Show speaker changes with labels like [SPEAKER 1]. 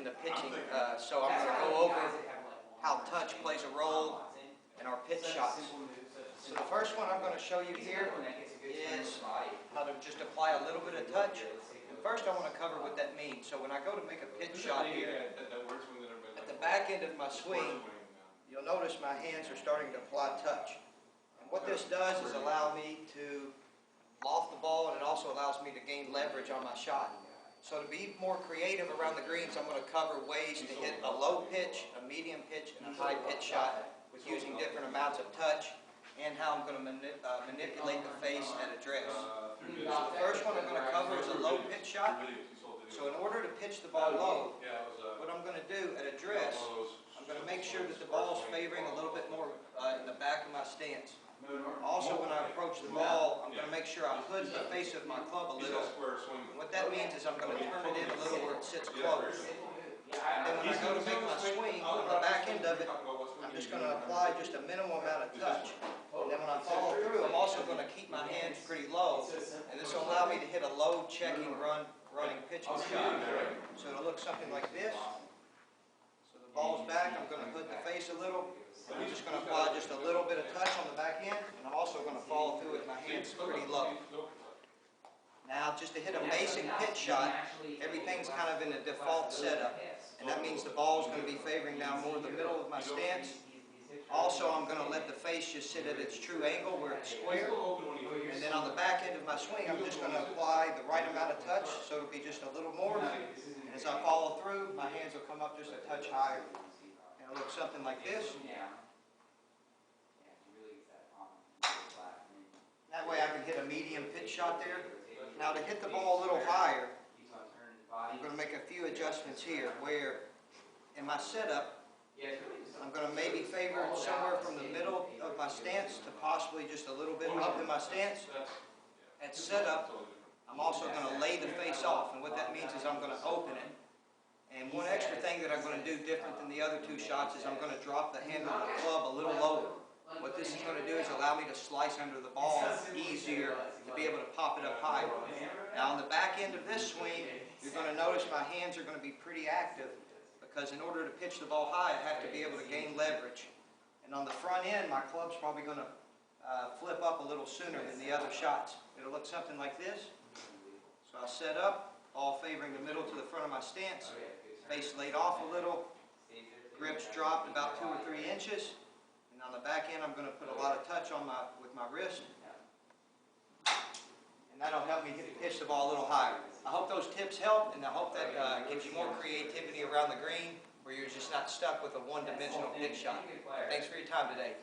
[SPEAKER 1] into pitching, so I'm going to go over how touch plays a role in our pitch shots. So the first one I'm going to show you here is how to just apply a little bit of touch. And first I want to cover what that means. So when I go to make a pitch shot here, at the back end of my swing, you'll notice my hands are starting to apply touch. And what this does is allow me to loft the ball, and it also allows me to gain leverage on my shot. So to be more creative around the greens, I'm going to cover ways to hit a low pitch, a medium pitch, and a high pitch shot with using different amounts of touch, and how I'm going to manipulate the face at address. So the first one I'm going to cover is a low pitch shot. So in order to pitch the ball low, what I'm going to do at address, I'm going to make sure that the ball is favoring a little bit more in the back of my stance. Also, when I approach the ball, I'm going to make sure I hood the face of my club a little. And what that means is I'm going to turn it in a little where it sits close. And then when I go to make my swing, on the back end of it, I'm just going to apply just a minimal amount of touch. And then when I follow through, I'm also going to keep my hands pretty low. And this will allow me to hit a low checking running pitching shot. So it'll look something like this. So the ball's back, I'm going to hood the face a little. I'm just going to apply just a little bit of touch on the back end, and I'm also going to follow through with my hands pretty low. Now, just to hit a basic pitch shot, everything's kind of in a default setup, and that means the ball is going to be favoring now more the middle of my stance. Also, I'm going to let the face just sit at its true angle where it's square, and then on the back end of my swing, I'm just going to apply the right amount of touch, so it'll be just a little more. And as I follow through, my hands will come up just a touch higher. It'll look something like this. That way I can hit a medium pitch shot there. Now to hit the ball a little higher, I'm going to make a few adjustments here where in my setup, I'm going to maybe favor somewhere from the middle of my stance to possibly just a little bit up in my stance. At setup, I'm also going to lay the face off, and what that means is I'm going to open it. And one extra thing that I'm going to do different than the other two shots is I'm going to drop the handle of the club a little lower. What this is going to do is allow me to slice under the ball easier to be able to pop it up higher. Now on the back end of this swing, you're going to notice my hands are going to be pretty active because in order to pitch the ball high, I have to be able to gain leverage. And on the front end, my club's probably going to flip up a little sooner than the other shots. It'll look something like this. So I'll set up, ball favoring the middle to the front of my stance, face laid off a little, grips dropped about 2 or 3 inches. And on the back end, I'm going to put a lot of touch on with my wrist. And that'll help me pitch the ball a little higher. I hope those tips help, and I hope that gives you more creativity around the green where you're just not stuck with a one-dimensional pitch shot. Thanks for your time today.